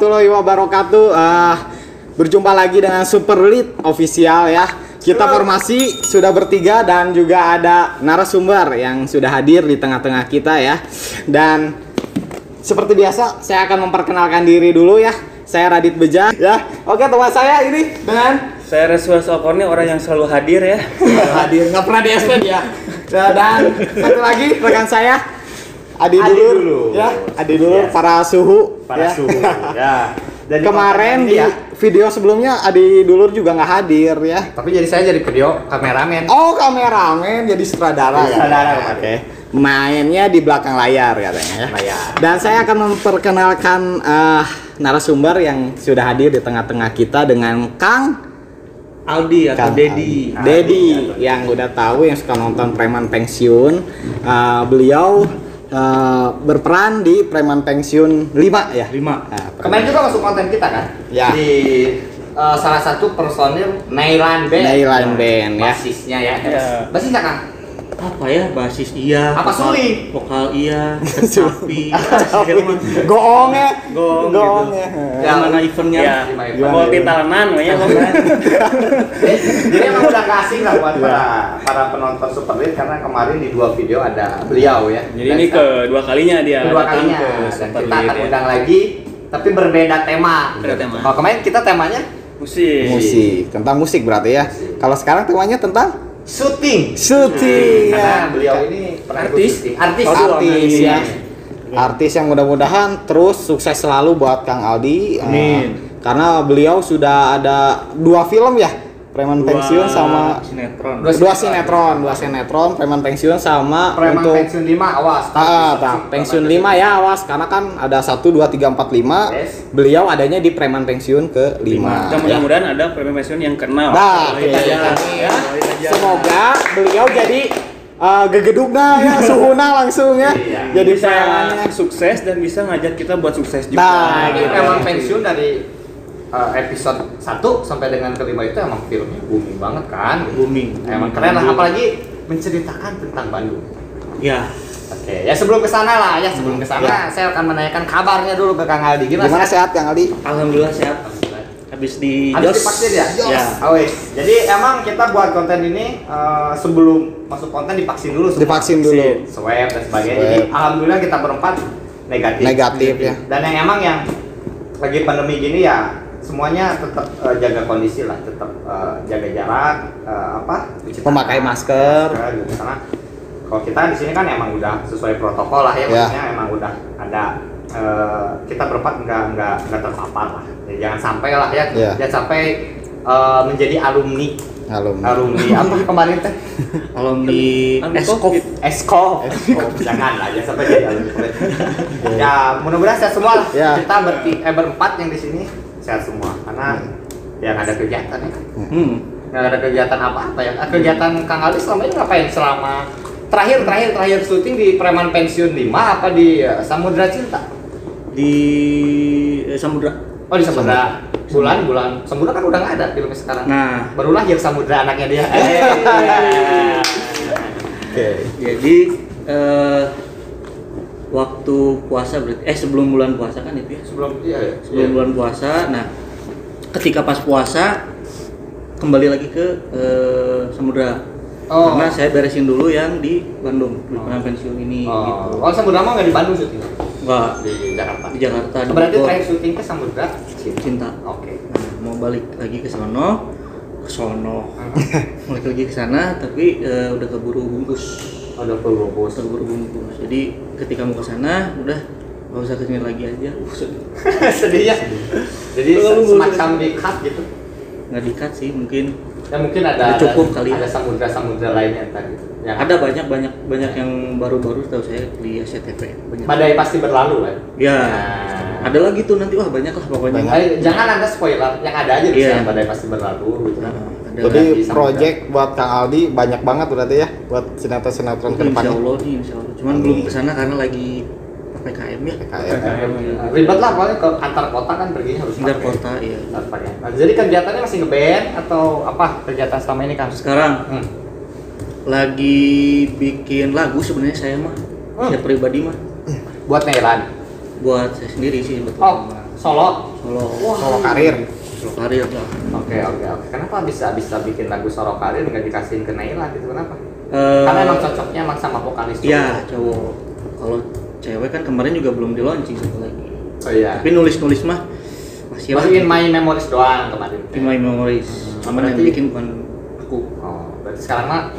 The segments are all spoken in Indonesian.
warahmatullahi wabarakatuh. Berjumpa lagi dengan Super Lead Official ya. Kita formasi sudah bertiga dan juga ada narasumber yang sudah hadir di tengah-tengah kita ya. Dan seperti biasa saya akan memperkenalkan diri dulu ya. Saya Radit Beja ya. Oke, teman saya ini dengan saya Reswa Sokorni, orang yang selalu hadir ya. Hadir, nggak pernah di SP ya. Dan satu lagi rekan saya Adi dulu ya, Adi dulu yes. para suhu ya. Dan kemarin di video sebelumnya Adi Dulur juga nggak hadir ya. Tapi jadi saya jadi video kameramen. Oh, kameramen jadi sutradara ya. Oke. Mainnya di belakang layar katanya ya. Dan saya akan memperkenalkan narasumber yang sudah hadir di tengah-tengah kita dengan Kang Aldi atau Dedi. Dedi yang udah tahu, yang suka nonton Preman Pensiun. Beliau berperan di Preman Pensiun 5 ya? 5. Nah, kemarin juga masuk konten kita kan? Ya. Di salah satu personil Nailan Band. Nailan Band ya. Basisnya ya. Basisnya Kang? Apa ya? Basis iya. Apa Suli? Vokal iya. Sapi. Goong ya. Goong gitu. Yang mana eventnya? Ya. Multi talentan namanya. Jadi emang udah kasih lah buat para penonton Super Lead karena kemarin di 2 video ada beliau ya. Jadi ini kedua kalinya dia. Kedua kalinya. Dan kita akan undang lagi tapi berbeda tema. Kalau kemarin kita temanya musik. Tentang musik berarti ya. Kalau sekarang temanya tentang syuting ya. Beliau ini artis ya. Artis yang mudah-mudahan terus sukses selalu buat Kang Aldi. Amin. Karena beliau sudah ada 2 film ya, Preman Pensiun sama sinetron. 2 sinetron, Preman Pensiun sama Preman untuk Pensiun 5 awas. Pensiun 5 ya awas, karena kan ada 1 2 3 4 5. Yes. Beliau adanya di Preman Pensiun ke 5. Dan mudah-mudahan ada Preman Pensiun yang kenal. Nah, kita ya. Semoga beliau jadi gegedugna ya, suhuna langsung ya. Jadi bisa sukses dan bisa ngajak kita buat sukses juga. Nah, ini Preman Pensiun dari episode 1 sampai dengan ke-5 itu emang filmnya booming banget kan? Booming. Emang keren lah, apalagi menceritakan tentang Bandung. Ya. Oke, ya sebelum kesana lah, saya akan menanyakan kabarnya dulu ke Kang Aldi. Gimana sehat Kang Aldi? Alhamdulillah sehat. Habis divaksin ya? Ya. Jadi emang kita buat konten ini sebelum masuk konten divaksin dulu. Swab dan sebagainya. Jadi alhamdulillah kita berempat negatif ya. Dan yang emang yang lagi pandemi gini ya semuanya tetap jaga kondisi lah, tetap jaga jarak, memakai masker. Gitu. Karena kalau kita di sini kan emang udah sesuai protokol lah ya, maksudnya emang udah ada kita berempat nggak terpapar lah. Ya, jangan sampai lah ya, jangan sampai menjadi alumni apa kemarin teh? Alumni Eskop. Jangan lah, jangan sampai jadi alumni. Ya mudah-mudahan sehat semua lah. Kita berempat yang di sini sehat semua karena yang ada kegiatan ya. Nggak ada kegiatan apa-apa ya. Kegiatan Kang Aldi selama ini ngapain selama terakhir syuting di Preman Pensiun 5 apa di Samudra Cinta? Di Samudra. Oh di Samudra. Bulan Samudra kan udah nggak ada filmnya sekarang. Nah, baru lahir Samudra anaknya dia. Jadi waktu puasa berarti sebelum bulan puasa kan itu ya? Sebelum bulan puasa. Nah, ketika pas puasa kembali lagi ke Samudra. Karena saya beresin dulu yang di Bandung, di Preman Pensiun ini gitu. Oh, Samudra mah nggak di Bandung syuting? Enggak, di Jakarta. Di Jakarta. Berarti terakhir syuting ke Samudra Cinta. Oke. Nah, mau balik lagi ke sono. Balik lagi ke sana tapi udah keburu bungkus. Keburu bungkus. Jadi ketika mau ke sana udah nggak usah kesini lagi aja. Sedih ya. Jadi semacam di-cut gitu. Nggak di-cut sih mungkin. Ya mungkin ada cukup kali. Ada samudra lainnya tadi. Ada banyak yang baru-baru tahu saya di SCTV. Badai pasti berlalu kan? Ya. Ada lagi tuh nanti banyak lah pokoknya. Jangan ada spoiler, yang ada aja bisa badai pasti berlalu gitu. Jadi project buat Kang Aldi banyak banget berarti ya buat sinetron ke depannya. Insya Allah. Cuman belum kesana karena lagi PPKM ya. Ribet lah pokoknya ke antar kota kan pergi harus antar kota ya. Nah, jadi kegiatannya masih ngeband atau apa kegiatan selama ini Kang? Sekarang lagi bikin lagu sebenarnya saya mah. Saya pribadi mah. Buat Nailan. Buat saya sendiri sih betul. Solo. Solo karir. Solo karir lah. Oke. Kenapa bisa bikin lagu Solo Karir nggak dikasihin ke Naila gitu, kenapa? Karena emang cocoknya emang sama vokalis cowok. Iya, cowok. Kalau cewek kan kemarin juga belum di launching satu lagi. Oh iya. Tapi nulis mah masih lah. In My Memories doang kemarin. In My Memories. Sama yang bikin bukan aku. Oh, berarti sekarang mah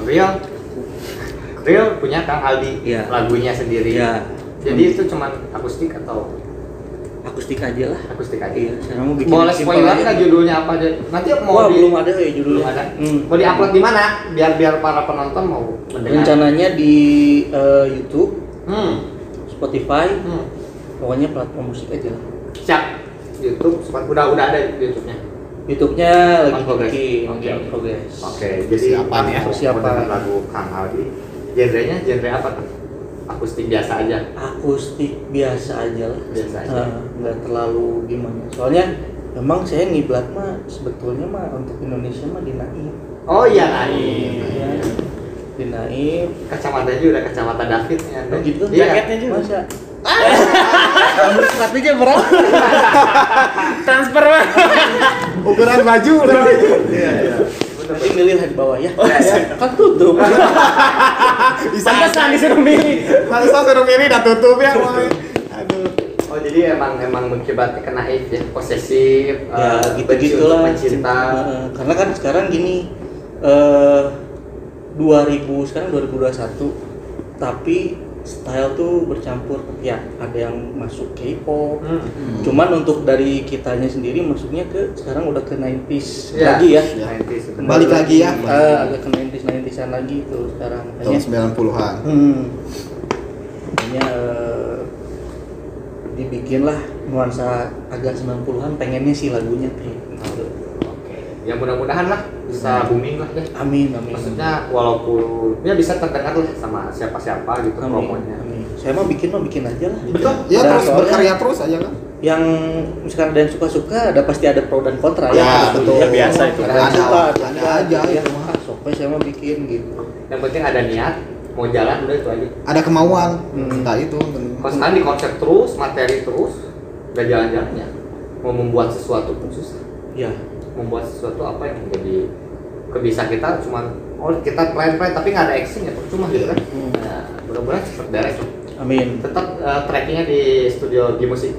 Real punya Kang Aldi, Iya. lagunya sendiri. Iya. Jadi itu cuman akustik atau Akustik aja lah. akustik aja? Iya, sekarang mau bikin. Boleh simple spoiler aja. nggak judulnya apa aja? Nanti mau Wah, belum ada ya judulnya. Belum ada. Hmm. Mau diupload di mana? Biar para penonton mau mendengar. Rencananya di YouTube, Hmm. Spotify, Hmm. pokoknya platform musik aja lah. Siap. YouTube udah ada di YouTube-nya. YouTube-nya lagi On progress. bikin, Oke. on progress. Oke, jadi Persiapan ya. Persiapan. mau dengar lagu Kang Aldi. Genre apa tuh? Akustik biasa aja. Akustik biasa aja lah. Biasa aja. Nggak terlalu gimana. Soalnya memang saya ngiblat mah sebetulnya mah untuk Indonesia mah di Naif. Oh iya, Naif. Iya. Di Naif. Kacamatanya udah kacamata David ya. Oh gitu. Iya. Jaketnya juga. Masa? Kamu sepatunya berapa? Transfer mah. Ukuran baju. Iya. Nanti milih lah di bawah ya. Iya. Kan tutup. Bisa disuruh milih. Harus suruh milih udah tutup ya. Aduh. Oh jadi emang menkibatnya ke Naif ya, posesif, Ya benci gitu-gitu untuk lah. pencinta. Karena kan sekarang gini 2021 tapi style tuh bercampur ya, ada yang masuk K-pop. Cuman untuk dari kitanya sendiri masuknya ke sekarang udah ke 90s Iya. lagi ya. 90s sebenarnya. Balik lagi ya. Agak ke 90s-an lagi tuh sekarang. Tahun 90-an. Makanya dibikin lah nuansa agak 90-an, pengennya sih lagunya kayak gitu. Oke. Ya mudah-mudahan lah bisa booming lah ya. Amin. Maksudnya walaupun ya bisa terdengar lah sama siapa-siapa gitu promonya. Amin. Saya mah bikin aja lah. Betul. Ya Ada terus soalnya berkarya terus aja kan. Yang misalkan ada yang suka-suka, ada pasti ada pro dan kontra Ya, betul. Ya biasa itu. Ada, Ada yang suka, ada enggak, aja ya. itu mah. Sok saya mah bikin gitu. Yang penting ada niat, mau jalan udah itu aja. Ada kemauan. Entah itu. Kalau sekarang di konsep terus, materi terus, gak jalan-jalannya. Mau membuat sesuatu pun susah. Ya. Membuat sesuatu apa yang menjadi kebisa kita cuman kita plan tapi nggak ada action ya percuma gitu kan. Nah, mudah-mudahan cepat beres. Amin. Tetap trackingnya di studio G-Musik.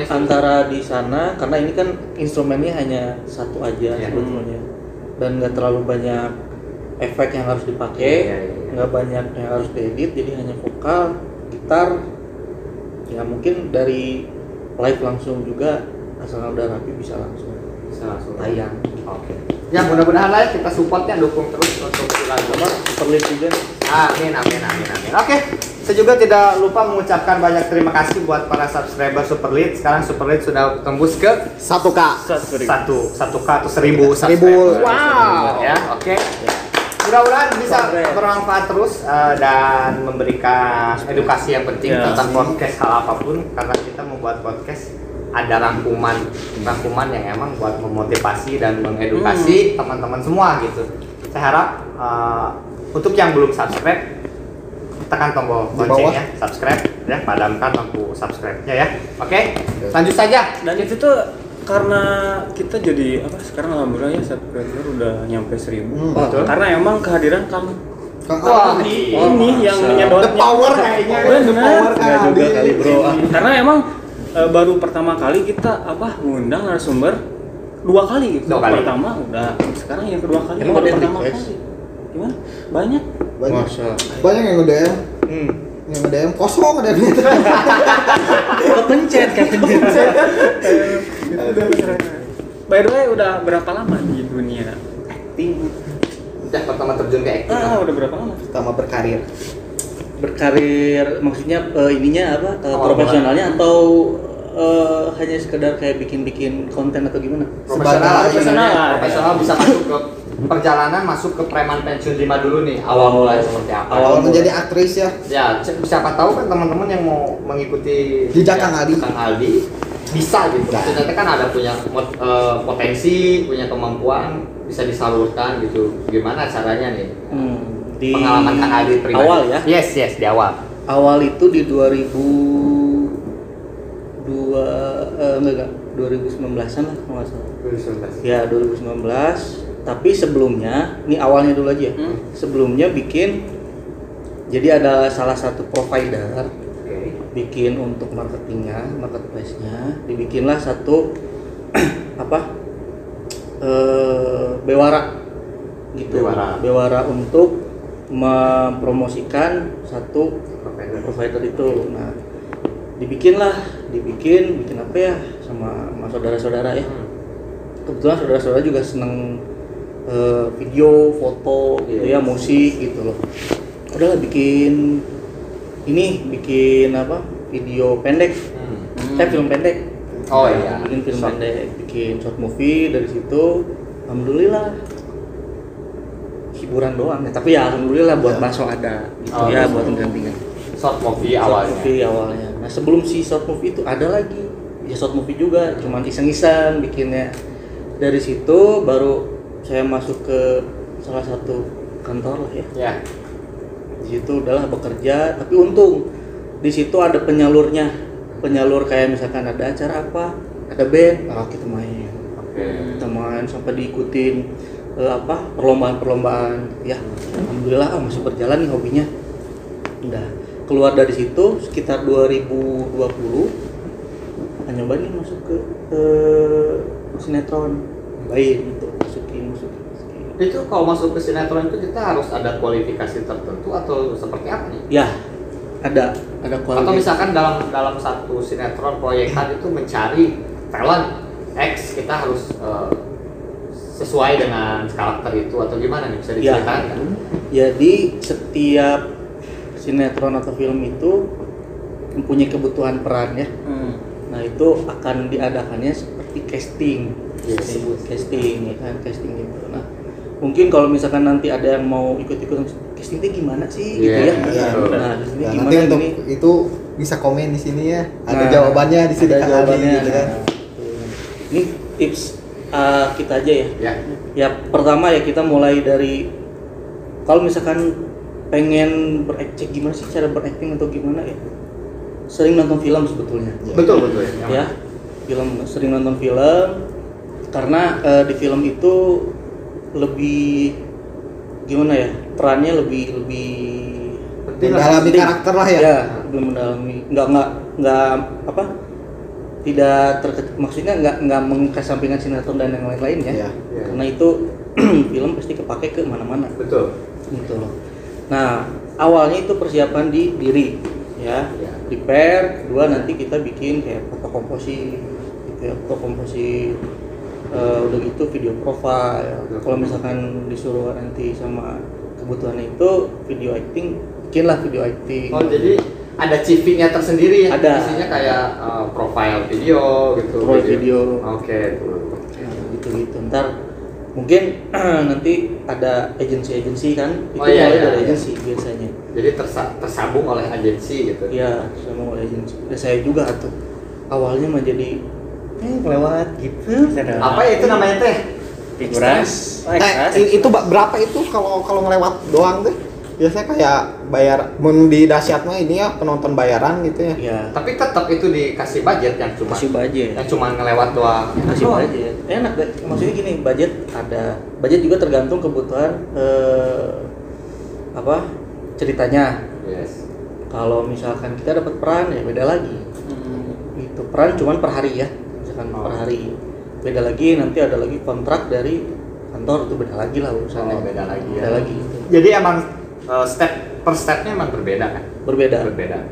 Antara di sana karena ini kan instrumennya hanya satu aja sebetulnya dan nggak terlalu banyak efek yang harus dipakai, nggak banyak yang harus diedit, jadi hanya vokal, gitar, ya mungkin dari live langsung juga asal udah rapi bisa langsung tayang. Oke. Ya mudah-mudahan lah ya kita supportnya, dukung terus untuk lagu. Superlit juga. Amin. Oke. Saya juga tidak lupa mengucapkan banyak terima kasih buat para subscriber Superlit. Sekarang Superlit sudah tembus ke 1K. 1K atau 1000 1000. Wow. Ya, oke. Mudah-mudahan bisa bermanfaat terus dan memberikan edukasi yang penting tentang podcast hal apapun, karena kita membuat podcast ada rangkuman yang emang buat memotivasi dan mengedukasi teman-teman semua gitu. Saya harap untuk yang belum subscribe tekan tombol loncengnya, subscribe ya, padamkan lampu subscribe-nya ya. Oke, lanjut saja. Dan itu tuh karena kita jadi apa sekarang alhamdulillah ya subscriber udah nyampe 1000. Betul. Karena emang kehadiran Kang Wah, ini yang menyedotnya. The power kayaknya. Bener. The power Enggak juga kali bro. Karena emang baru pertama kali kita ngundang narasumber 2 kali gitu. 2 kali. Pertama udah, sekarang yang kedua kali. Emang baru ada yang pertama request? kali. Gimana? Banyak. Banyak yang nge-DM. Yang nge-DM kosong ada di Kepencet. By the way, udah berapa lama di dunia acting? Udah pertama terjun ke acting. Udah berapa lama? Pertama berkarir. Berkarir maksudnya ininya apa? Awal Profesionalnya atau hanya sekedar kayak bikin konten atau gimana? Profesional bisa masuk ke perjalanan, masuk ke preman pensiun 5 dulu nih. Awal mulai seperti apa? Awal menjadi aktris ya. Ya, siapa tahu kan teman-teman yang mau mengikuti Jejak Kang Aldi. bisa gitu. Maksudnya kan ada punya potensi, punya kemampuan, bisa disalurkan gitu. Gimana caranya nih? Di Pengalaman Kang Aldi pribadi. awal ya? Yes, di awal. Awal itu di 2012 enggak 2019-an lah kalau nggak salah. 2019. Ya 2019. Tapi sebelumnya, ini awalnya dulu aja. Sebelumnya bikin, jadi ada salah satu provider bikin untuk marketingnya, marketplace-nya, dibikinlah satu bewara gitu. Bewara untuk mempromosikan satu provider itu. Nah, dibikin apa ya sama saudara-saudara ya. Kebetulan saudara-saudara juga seneng video, foto gitu ya, musik gitu loh. Udahlah bikin video pendek, film pendek. Oh iya. Bikin film pendek, bikin short movie. Dari situ alhamdulillah hiburan doang ya, tapi ya alhamdulillah buat masuk ada gitu ya, buat gantian short movie awalnya. Nah sebelum si short movie itu ada lagi ya short movie juga, cuman iseng-iseng bikinnya. Dari situ baru saya masuk ke salah satu kantor lah ya. Di situ udahlah bekerja, tapi untung di situ ada penyalur kayak misalkan ada acara apa, ada band, kita main. Kita main sampai diikutin perlombaan ya. Alhamdulillah masih berjalan nih hobinya. Udah keluar dari situ sekitar 2020 nyoba nih masuk ke sinetron, baik gitu, masukin. Itu kalau masuk ke sinetron itu kita harus ada kualifikasi tertentu atau seperti apa nih? Ya, ada kualifikasi. Atau misalkan dalam satu sinetron proyekan itu mencari talent X, kita harus sesuai dengan karakter itu atau gimana nih, bisa diceritakan kan? Jadi setiap sinetron atau film itu mempunyai kebutuhan peran ya. Nah itu akan diadakannya seperti casting, disebut casting ya kan, casting gitu. Nah mungkin kalau misalkan nanti ada yang mau ikut-ikutan casting itu gimana sih gitu ya. Nah di sini gimana nanti untuk itu bisa komen di sini ya. Ada jawabannya di sini gitu kan. Ini tips kita aja ya. Ya pertama ya kita mulai dari kalau misalkan pengen berakting, gimana sih cara berakting atau gimana ya? Sering nonton film sebetulnya. Betul ya. Sering nonton film karena di film itu lebih gimana ya? Perannya lebih mendalami karakter lah ya. Ya, lebih mendalami. Enggak tidak maksudnya nggak mengesampingkan sinetron dan yang lain-lain ya. Karena itu film pasti kepake ke mana-mana. Betul. Gitu loh. Nah, awalnya itu persiapan di diri ya. Prepare, kedua nanti kita bikin kayak foto komposi gitu ya, udah gitu video profile. Kalau misalkan disuruh nanti sama kebutuhan itu video acting, bikinlah video acting. Oh, jadi ada CV-nya tersendiri ya? Ada. Isinya kayak profile video gitu. Profile video. Oke. Gitu. Ntar mungkin nanti ada agensi kan, itu dari agensi biasanya. Jadi tersambung oleh agensi gitu. Iya, tersambung oleh agensi. Dan saya juga tuh awalnya menjadi lewat gitu. Apa ya itu namanya teh? Figuran. Itu berapa itu kalau ngelewat doang tuh? Biasanya kayak bayar di dahsyat mah ini ya penonton bayaran gitu ya. Iya. Tapi tetap itu dikasih budget yang cuma ngelewat doang. Kasih budget. Enak deh. Maksudnya gini, budget juga tergantung kebutuhan ceritanya. Yes. Kalau misalkan kita dapat peran ya beda lagi. Itu peran cuman per hari ya. Misalkan per hari. Beda lagi, nanti ada lagi kontrak dari kantor, itu beda lagi lah urusannya. Beda lagi. Jadi emang step per stepnya emang berbeda kan? Berbeda.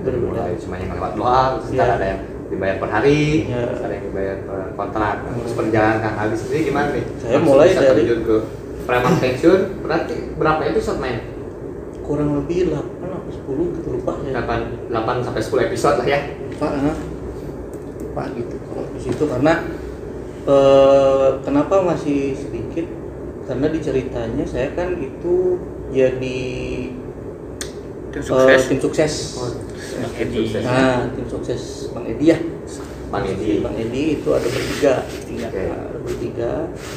Mulai cuma yang lewat doang, terus ada yang dibayar per hari, ada yang dibayar per kontrak. Terus perjalanan Kang Abi sendiri gimana nih? Saya mulai dari terjun ke preman pensiun, berarti berapa episode main? Kurang lebih 8 atau 10 gitu, lupa ya. 8 sampai 10 episode lah ya. Lupa gitu kalau di situ karena kenapa masih sedikit? Karena di ceritanya saya kan itu jadi tim sukses. Tim sukses Bang Edi ya. Bang Edi itu ada bertiga.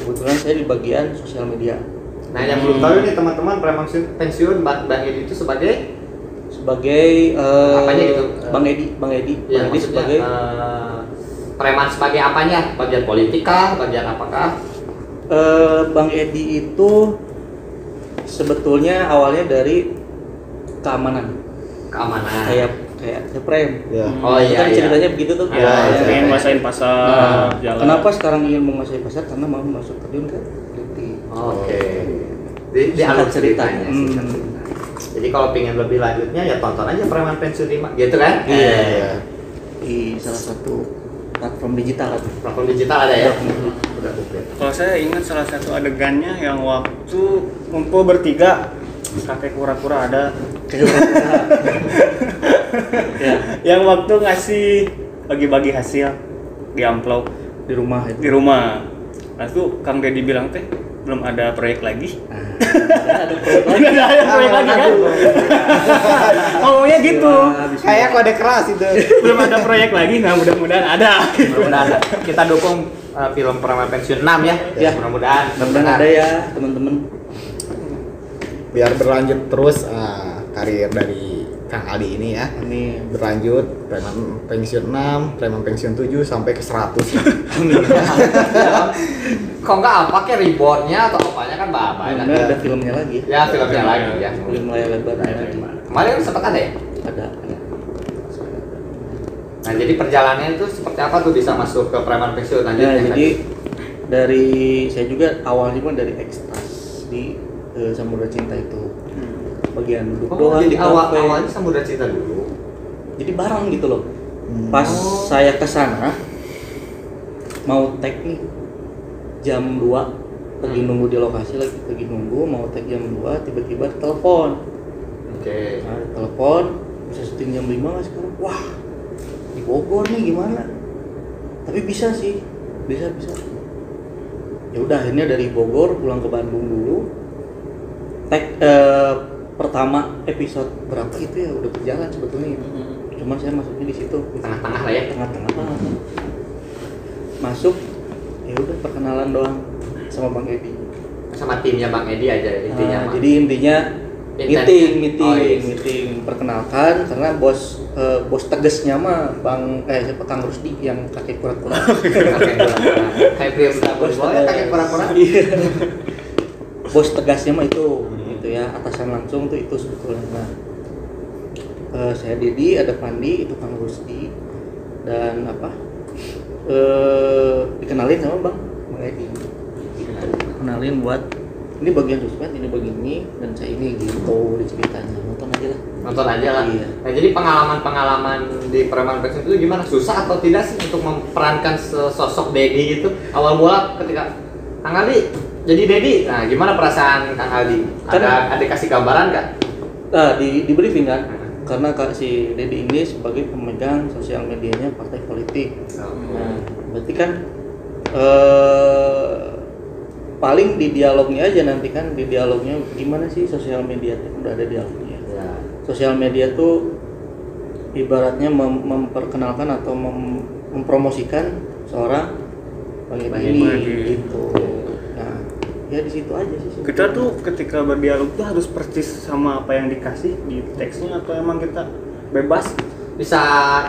Kebetulan saya di bagian sosial media. Nah, yang belum tahu nih teman-teman, preman pensiun Bang Edi itu sebagai apanya gitu? Bang Edi ya, sebagai preman sebagai apanya? Bagian politika, bagian apakah? Bang Edi itu sebetulnya awalnya dari keamanan. Kayak Prem. Ya. Oh iya, Kan iya. ceritanya begitu tuh. Iya, iya. Pengen nguasain pasar jalan. Kenapa sekarang ingin menguasai pasar? Karena mau masuk terjun ke politik. Oke. Di alur ceritanya. singkat cerita. Jadi kalau pengen lebih lanjutnya ya tonton aja Preman Pensiun 5 gitu kan? Iya. Di salah satu platform digital. Platform digital ada ya? Udah oke. Kalau saya ingat salah satu adegannya yang waktu ngumpul bertiga, kakek kura-kura ada. Ya, Yang waktu ngasih bagi-bagi hasil di amplop di rumah itu. di rumah. Lalu Kang Deddy bilang teh belum ada proyek lagi. Ada proyek lagi. Udah ada proyek lagi kan? Ngomongnya gitu. Kayak kode keras itu. Belum ada proyek lagi, nah mudah-mudahan ada. Mudah-mudahan kita dukung film Preman Pensiun 6 ya. Ya. Mudah-mudahan. Mudah-mudahan ada ya teman-teman. Biar berlanjut terus karir dari Kang Aldi ini ya. Amin. Berlanjut Preman Pensiun 6, Preman Pensiun 7 sampai ke 100. Amin. Kok nggak apa kayak reboundnya atau apanya kan banyak. Benar ada filmnya lagi. Ya filmnya lagi ya. Film layar lebar lagi. Kemarin sempat ada ya? Ada. Nah jadi perjalanannya itu seperti apa tuh bisa masuk ke Preman Pensiun lanjut? Ya, jadi dari saya juga awalnya kan dari ekstras di Samudra Cinta itu. Bagian duduk doang jadi di kafe. awalnya Samudra Cinta dulu. Jadi bareng gitu loh. Pas saya ke sana mau tag nih jam 2 lagi nunggu di lokasi lagi nunggu mau tag jam 2 tiba-tiba telepon. Oke. Nah, telepon bisa syuting jam 5 nggak sekarang? Wah, di Bogor nih gimana? Tapi bisa sih, bisa. Ya udah akhirnya dari Bogor pulang ke Bandung dulu. Tag pertama episode berapa itu ya udah berjalan sebetulnya. Cuman saya masuknya di situ. Tengah-tengah lah ya. Tengah-tengah. Masuk, ya udah perkenalan doang sama Bang Edi. Sama timnya Bang Edi aja intinya. Bang. Jadi intinya Intens. Oh, iya. meeting perkenalkan karena bos tegesnya mah siapa Kang Rusdi yang kakek kura-kura. Kayak Priam Double Boy kakek pura-pura. Iya. Bos tegasnya mah itu ya, atasan langsung tuh itu sebetulnya. Nah, saya Dedi, ada Pandi, itu Kang Rusdi dan dikenalin sama Bang Edi. Kenalin buat ini bagian sosmed, ini bagian ini dan saya ini gitu ceritanya. Nonton aja lah. Iya. Nah jadi pengalaman di Preman Pensiun itu gimana? Susah atau tidak sih untuk memerankan sosok Dedi gitu? Awal mula ketika Kang Aldi jadi Dedi, nah gimana perasaan Kang Aldi? Ada kasih gambaran nggak? Di briefing kan, karena si Dedi ini sebagai pemegang sosial medianya partai politik. Nah, berarti kan paling di dialognya aja nanti kan di dialognya gimana sih sosial media udah ada dialognya. Ya. Sosial media tuh ibaratnya memperkenalkan atau mempromosikan seorang ini gitu. Nah, ya di situ aja sih. Kita tuh ketika berdialog tuh harus persis sama apa yang dikasih di teksnya atau emang kita bebas Bisa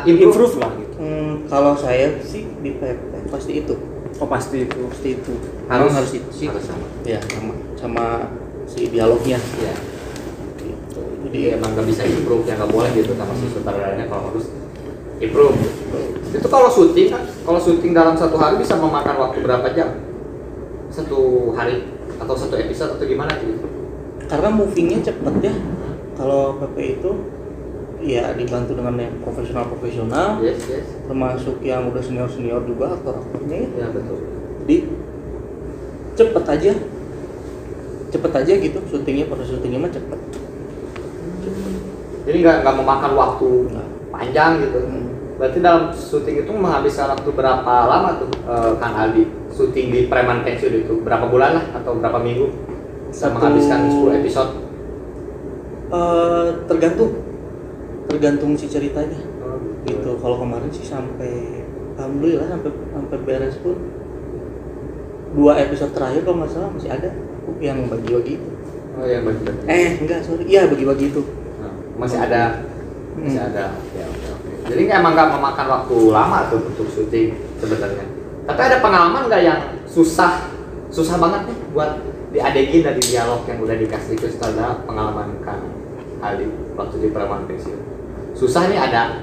improve lah gitu. Kalau saya sih di PP pasti itu. Oh pasti itu. Harus itu sih. harus sama. Ya sama si dialognya. Ya. Gitu. Jadi emang nggak bisa improve ya nggak boleh gitu sama si sutradaranya kalau harus improve. Itu kalau syuting dalam satu hari bisa memakan waktu berapa jam? Satu hari atau satu episode atau gimana gitu? Karena movingnya cepet ya. Kalau PP itu ya dibantu dengan yang profesional, Yes. termasuk yang udah senior juga aktor-aktornya ya. Ya betul. Jadi cepet aja gitu syutingnya, proses syutingnya mah cepet. Jadi nggak memakan waktu Nah. panjang gitu. Berarti dalam syuting itu menghabiskan waktu berapa lama tuh Kang Aldi? Syuting di Preman Pensiun itu berapa bulan lah atau berapa minggu? Bisa menghabiskan 10 episode? Tergantung si ceritanya. Gitu. Kalau kemarin sih sampai alhamdulillah sampai beres pun 2 episode terakhir kalau nggak salah masih ada yang bagi-bagi itu. Oh yang bagi-bagi. Enggak, sorry. Iya, bagi-bagi itu. Masih ada. Oke. Jadi emang nggak memakan waktu lama tuh untuk syuting sebenarnya. Tapi ada pengalaman nggak yang susah banget nih buat diadegin dari dialog yang udah dikasih ke sutradara, pengalaman Kang Ali waktu di Perawan Pensiun? Susah nih ada.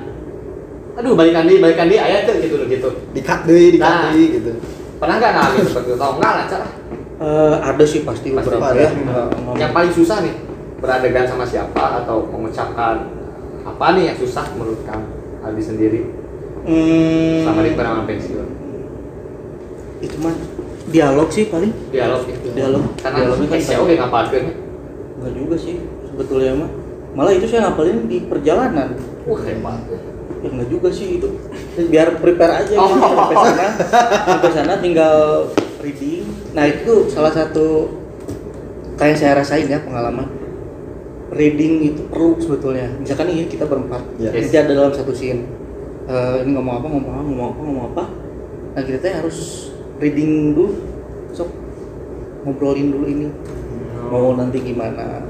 Aduh balikan di ayat tuh gitu. Dikat deui gitu. Pernah nggak ngalamin seperti itu? Tahu nggak lah cara? Ada sih pasti beberapa ada. ya. Yang paling susah nih beradegan sama siapa atau mengucapkan apa nih yang susah menurut Kang Ali sendiri sama di Perawan Pensiun? Itu mah dialog sih paling. Dialog itu. Karena Dialognya kan SEO kayak ngapalkeun. enggak juga sih sebetulnya mah. Malah itu saya ngapalin di perjalanan. Hebat. Ya enggak juga sih itu. Biar prepare aja gitu. Sampai sana tinggal reading. Nah, itu salah satu kayak saya rasain ya pengalaman. Reading itu perlu sebetulnya. Misalkan nih kita berempat. Yes. Nanti ada dalam satu scene. Ini ngomong apa. Nah, kita teh harus reading dulu. Sok ngobrolin dulu ini. Mau nanti gimana.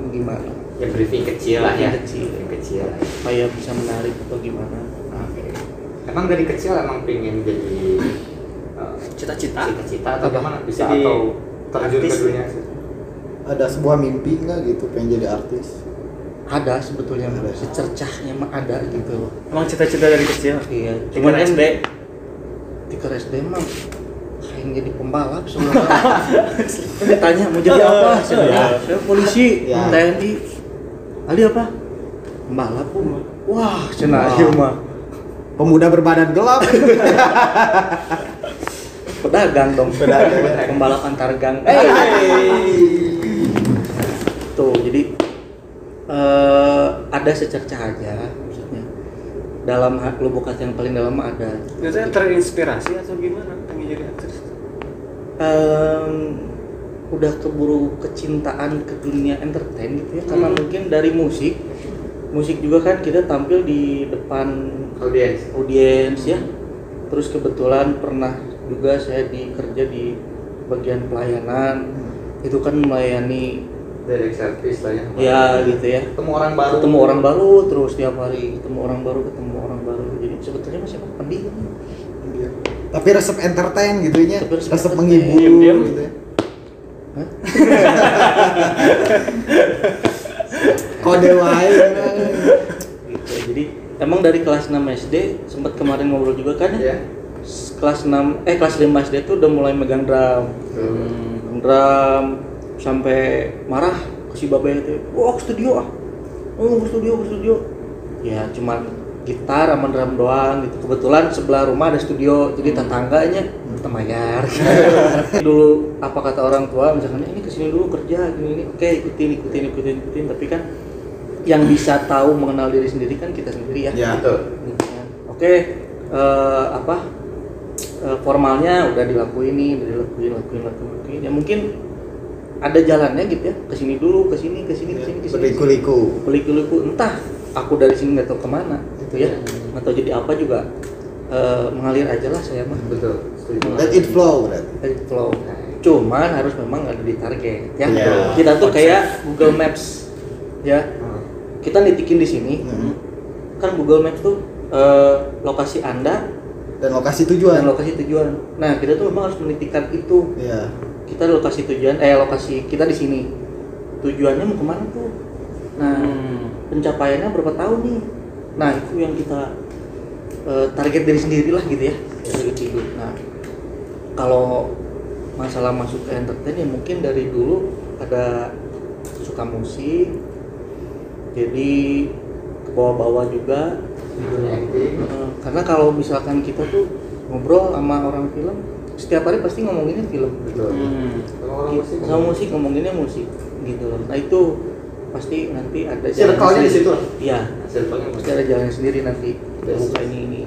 Ya briefing kecil lah ya. Briefing kecil. Supaya bisa menarik atau gimana. Oke. Emang dari kecil emang pengen jadi Cita-cita atau gimana? Bisa Jadi atau terjun ke artis. dunia? Ada sebuah mimpi nggak gitu pengen jadi artis? Ada sebetulnya Ada. secercahnya mah ada gitu. Emang cita-cita dari kecil? Iya, Cuman cuman kan SD. Tiga SD mah pengen jadi pembalap sebenarnya. Kan ditanya mau jadi apa? Saya polisi, Ya. TNI. Ali apa? Pembalap pun. Wah, cenah ieu mah. Pemuda berbadan gelap. Pedagang dong. Pembalap antar gang. Tuh, jadi ada secercah aja maksudnya. Dalam lubuk hati yang paling dalam mah ada. Biasanya terinspirasi atau gimana pengen jadi aktris? Udah keburu kecintaan ke dunia entertain gitu ya, karena mungkin dari musik juga kan kita tampil di depan audiens ya. Terus kebetulan pernah juga saya kerja di bagian pelayanan, itu kan melayani Direct service lah ya. ya gitu ya, Ketemu orang baru terus tiap hari, ketemu orang baru, jadi sebetulnya masih penting. Tapi resep entertain gitu nya. Tapi resep Resep entertain. menghibur Diam-diam. gitu ya. Hah? Kode wae. Gitu. Jadi emang dari kelas 6 SD sempat kemarin ngobrol juga kan ya. Iya. Kelas 5 SD tuh udah mulai megang drum. Drum sampai marah ke si babe itu. Wah, ke studio ah. Oh, ke studio. Ya cuman gitar sama drum doang gitu. Kebetulan sebelah rumah ada studio, jadi tetangganya temayar. Dulu apa kata orang tua misalkan ini kesini dulu kerja gini, oke ikutin, tapi kan yang bisa tahu mengenal diri sendiri kan kita sendiri ya. Ya. Betul. Gitu kan. Oke, formalnya udah dilakuin nih, ya mungkin ada jalannya gitu ya, kesini dulu, kesini. Berliku-liku, entah aku dari sini nggak tahu kemana gitu ya, atau jadi apa juga mengalir aja lah saya mah. Betul. Let it flow berarti. Let it flow. Cuman harus memang ada di target ya. Yeah. Kita tuh kayak Google Maps ya. Kita nitikin di sini. Kan Google Maps tuh lokasi Anda Dan lokasi dan tujuan. lokasi tujuan. Nah, kita tuh memang harus menitikkan itu. Iya. Kita lokasi tujuan, lokasi kita di sini. Tujuannya mau kemana tuh? Nah, pencapaiannya berapa tahun nih? Nah, itu yang kita target diri sendiri lah gitu ya. Gitu. Nah, kalau masalah masuk ke entertain ya mungkin dari dulu ada suka musik, jadi ke bawah-bawah juga. Karena kalau misalkan kita tuh ngobrol sama orang film, setiap hari pasti ngomonginnya film. Betul. Sama musik ngomonginnya musik gitu loh. Nah itu pasti nanti ada Circle-nya di situ. Iya. Circle-nya Pasti ada jalannya sendiri nanti. Buka ini.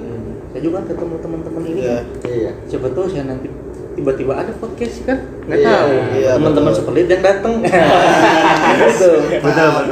Saya juga ketemu teman-teman ini. Iya. Iya. Siapa tahu saya nanti tiba-tiba ada podcast kan? Nggak Iya, tahu. iya, Teman-teman betul. seperti yang datang. Gitu. Betul.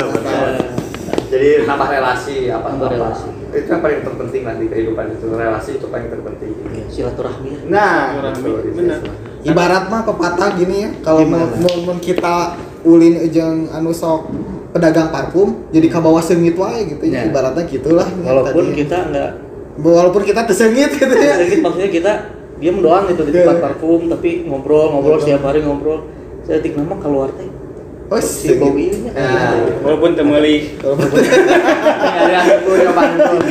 Jadi nambah relasi Nambah relasi. Itu yang paling terpenting lah di kehidupan itu, relasi itu paling terpenting. Iya, silaturahmi. Nah, Benar. Ibarat mah pepatah gini ya, kalau mun kita ulin jeung anu sok pedagang parfum jadi ka bawah seungit wae gitu ya. Ya. Ibaratnya gitulah. Walaupun tadi. kita nggak Walaupun kita tersengit gitu ya. Sedikit maksudnya kita diam doang gitu di tempat parfum tapi ngobrol setiap hari ngobrol. Saya tik nama keluar teh. Oh, Si bau ini. Walaupun temeli. Ada aku nyobain dulu.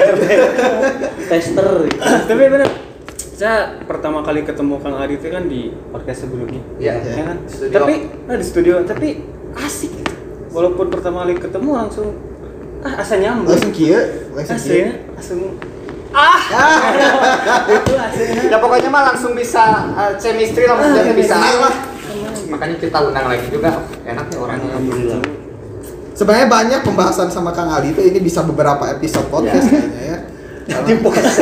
Tester. Tapi benar. Saya pertama kali ketemu Kang Adi itu kan di podcast sebelumnya. Iya. Ya kan? Studio. Tapi di studio, tapi asik gitu. Walaupun pertama kali ketemu langsung asa nyambung. Langsung kieu, Aslinya langsung Itu hasilnya. Ya pokoknya mah langsung bisa chemistry lah maksudnya bisa. Makanya kita undang lagi juga. Enaknya orangnya. Alhamdulillah. Sebenarnya banyak pembahasan sama Kang Aldi itu, ini bisa beberapa episode podcast kayaknya ya. Nanti podcast.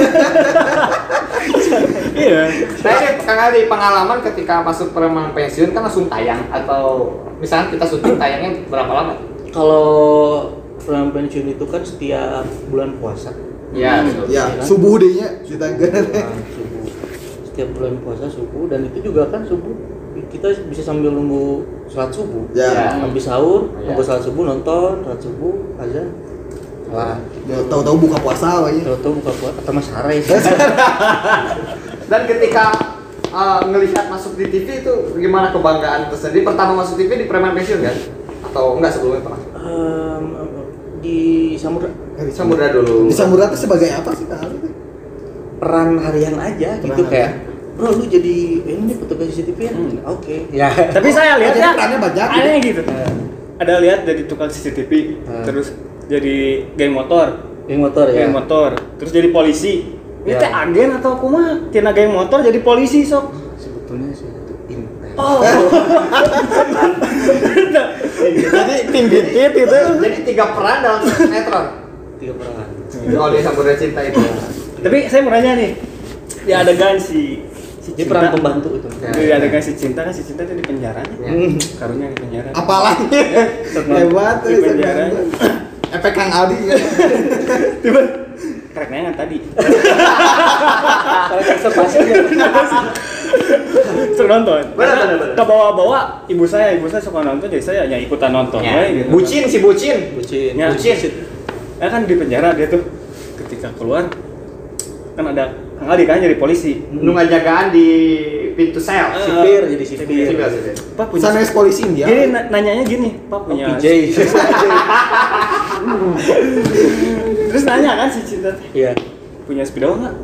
iya. Nah ini Kang Aldi, pengalaman ketika masuk perempuan pensiun kan langsung tayang atau misalnya kita syuting tayangnya berapa lama? Kalau program pensiun itu kan setiap bulan puasa. Iya, betul. Ya, subuh deh nya ditanggapan. Subuh. Setiap bulan puasa subuh dan itu juga kan subuh kita bisa sambil nunggu sholat subuh. Ya. Habis sahur, Ya. nunggu sholat subuh, nonton sholat subuh, azan. Wah, Tahu-tahu buka puasa aja. tahu buka puasa atau mas harai. Dan ketika ngelihat masuk di TV itu gimana kebanggaan tersendiri? Pertama masuk TV di preman pensiun kan? Atau enggak sebelumnya pernah? Di Samudra Samudra dulu. Di Samudra itu sebagai apa sih Kang Aldi? peran harian aja gitu kayak bro lu jadi ini petugas CCTV ya? Oke. Ya. Tapi saya lihat Jadi ya perannya banyak. aneh gitu. Ada lihat jadi tukang CCTV, terus jadi geng motor, Geng motor ya. geng motor, terus jadi polisi. Ini Ya. teh agen atau kumaha? Tina geng motor jadi polisi sok. Sebetulnya sih itu intern. Oh. Jadi tim bintit gitu. Jadi 3 peran dalam sinetron. 3 peran. Oh di Samudra Cinta itu. Tapi saya mau nanya nih, di adegan si Ini peran pembantu itu. Ya. di adegan si Cinta kan si Cinta itu di penjara. Ya. Karunya di penjara. Apalagi hebat Di penjara. efek Kang Aldi ya. Tiba krek nengan tadi. Kalau observasi Suruh nonton. Benar. Ke bawa-bawa ibu saya suka nonton jadi saya ya ikutan nonton. Ya. we, gitu. Bucin si bucin. bucin. Ya. Bucin. Ya kan di penjara dia tuh ketika keluar kan ada Kang Aldi kan jadi polisi. Nu ngajagaan di pintu sel. Sipir jadi sipir. Sipir. Pak punya Sanes polisi India. Gini nanyanya gini, Pak punya PJ. Terus nanya kan si Cinta, Iya. punya spidol nggak?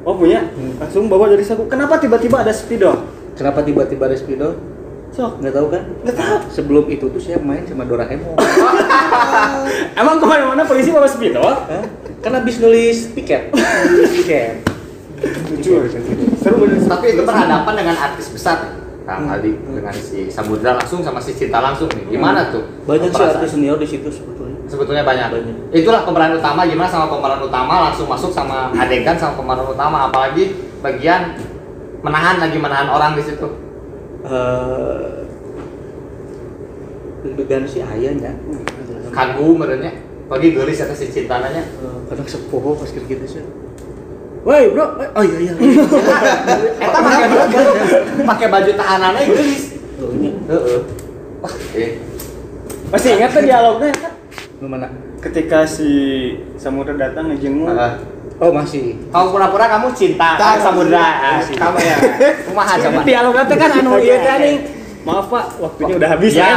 Oh punya. Langsung bawa dari saku. Kenapa tiba-tiba ada spidol? Kenapa tiba-tiba ada spidol? Sok. Nggak tahu kan? Nggak tahu. Sebelum itu tuh saya main sama Doraemon. Emang kemana-mana polisi bawa spidol? Hah? Kan habis nulis piket. Piket. Lucu. Seru bener. Tapi itu berhadapan dengan artis besar. Kang Aldi dengan si Samudra langsung sama si Cinta langsung nih. Gimana tuh? Banyak sih perasaan? artis senior di situ sebetulnya. Sebetulnya banyak. Banyak. Itulah pemeran utama, gimana sama pemeran utama langsung masuk sama adegan sama pemeran utama, apalagi bagian menahan orang di situ. Deg-degan sih ayahnya. Kagum merenya. Pagi gelis atas si Cinta nanya. Kadang sepuh pas gitu sih. Woi bro, oh iya. Eta pakai baju tahanannya gelis. Heeh. Wah, Masih ingat tuh dialognya kan? Lu mana? Ketika si Samudra datang ngejenguk. Oh masih. Kamu pura-pura kamu cinta sama Samudra. Kamu ya. Kumaha coba? Dialognya tuh kan anu ieu teh nih. Maaf Pak, waktunya udah habis. Ya.